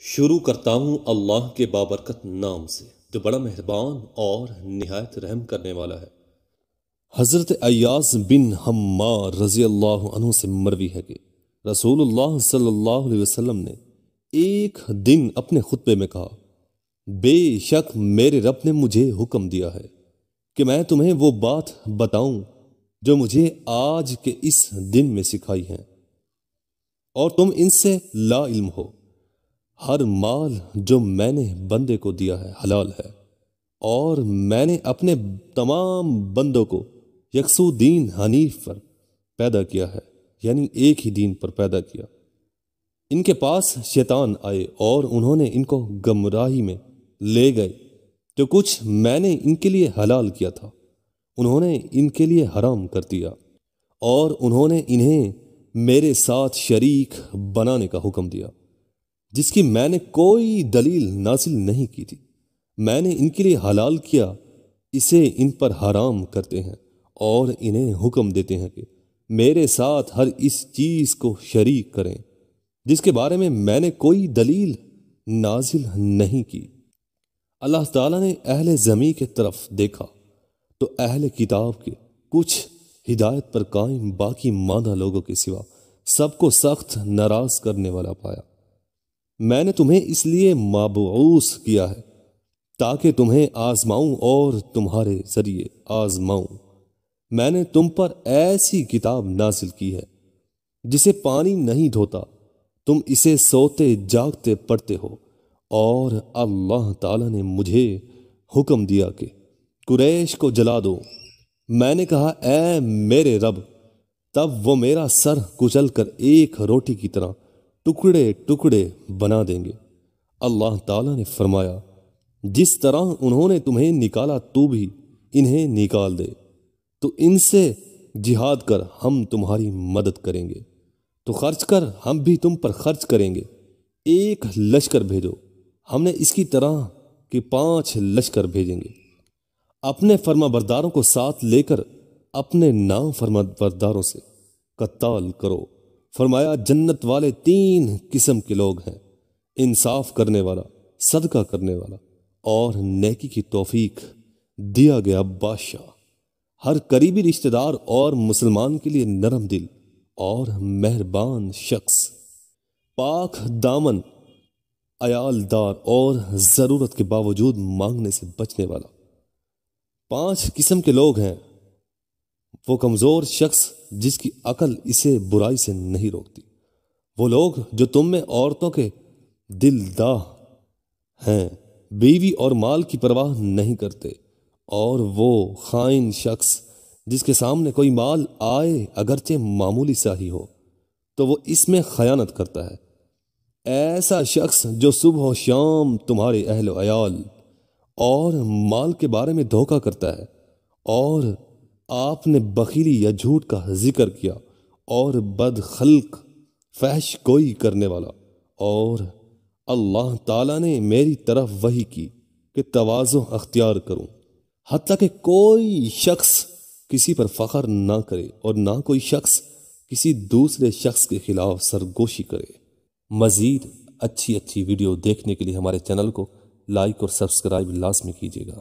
شروع کرتا ہوں اللہ کے بابرکت نام سے جو بڑا مہربان اور نہایت رحم کرنے والا ہے۔ حضرت ایاز بن حمار رضی اللہ عنہ سے مروی ہے کہ رسول اللہ صلی اللہ علیہ وسلم نے ایک دن اپنے خطبے میں کہا، بے شک میرے رب نے مجھے حکم دیا ہے کہ میں تمہیں وہ بات بتاؤں جو مجھے آج کے اس دن میں سکھائی ہیں، اور تم ان سے لا علم ہو۔ ہر مال جو میں نے بندے کو دیا ہے حلال ہے، اور میں نے اپنے تمام بندوں کو یکسو دین حنیف پر پیدا کیا ہے، یعنی ایک ہی دین پر پیدا کیا۔ ان کے پاس شیطان آئے اور انہوں نے ان کو گمراہی میں لے گئے، جو کچھ میں نے ان کے لیے حلال کیا تھا انہوں نے ان کے لیے حرام کر دیا، اور انہوں نے انہیں میرے ساتھ شریک بنانے کا حکم دیا جس کی میں نے کوئی دلیل نازل نہیں کی تھی۔ میں نے ان کے لیے حلال کیا، اسے ان پر حرام کرتے ہیں، اور انہیں حکم دیتے ہیں کہ میرے ساتھ ہر اس چیز کو شریک کریں جس کے بارے میں نے کوئی دلیل نازل نہیں کی۔ اللہ تعالیٰ نے اہل زمین کے طرف دیکھا تو اہل کتاب کے کچھ ہدایت پر قائم باقی ماندہ لوگوں کے سوا سب کو سخت ناراض کرنے والا پایا۔ میں نے تمہیں اس لیے مبعوث کیا ہے تاکہ تمہیں آزماؤں اور تمہارے ذریعے آزماؤں۔ میں نے تم پر ایسی کتاب نازل کی ہے جسے پانی نہیں دھوتا، تم اسے سوتے جاگتے پڑھتے ہو، اور اللہ تعالیٰ نے مجھے حکم دیا کہ قریش کو جلا دو۔ میں نے کہا، اے میرے رب، تب وہ میرا سر کچل کر ایک روٹی کی طرح ٹکڑے ٹکڑے بنا دیں گے۔ اللہ تعالیٰ نے فرمایا، جس طرح انہوں نے تمہیں نکالا تو بھی انہیں نکال دے، تو ان سے جہاد کر ہم تمہاری مدد کریں گے، تو خرچ کر ہم بھی تم پر خرچ کریں گے۔ ایک لشکر بھیجو، ہم نے اس کی طرح کہ 5 لشکر بھیجیں گے۔ اپنے فرما برداروں کو ساتھ لے کر اپنے نام فرما برداروں سے قتال کرو۔ فرمایا، جنت والے 3 قسم کے لوگ ہیں: انصاف کرنے والا، صدقہ کرنے والا، اور نیکی کی توفیق دیا گیا بادشاہ۔ ہر قریبی رشتہ دار اور مسلمان کے لیے نرم دل اور مہربان شخص، پاک دامن، عیال دار اور ضرورت کے باوجود مانگنے سے بچنے والا۔ 5 قسم کے لوگ ہیں: وہ کمزور شخص جس کی عقل اسے برائی سے نہیں روکتی، وہ لوگ جو تم میں عورتوں کے دلداہ ہیں، بیوی اور مال کی پرواہ نہیں کرتے، اور وہ خائن شخص جس کے سامنے کوئی مال آئے اگرچہ معمولی سا ہی ہو تو وہ اس میں خیانت کرتا ہے۔ ایسا شخص جو صبح و شام تمہارے اہل و عیال اور مال کے بارے میں دھوکہ کرتا ہے، اور آپ نے بخیلی یا جھوٹ کا ذکر کیا، اور بد خلق فحش گوئی کرنے والا، اور اللہ تعالیٰ نے میری طرف وحی کی کہ تواضع اختیار کروں، حتیٰ کہ کوئی شخص کسی پر فخر نہ کرے اور نہ کوئی شخص کسی دوسرے شخص کے خلاف سرگوشی کرے۔ مزید اچھی ویڈیو دیکھنے کے لیے ہمارے چینل کو لائک اور سبسکرائب لازمی کیجیے گا۔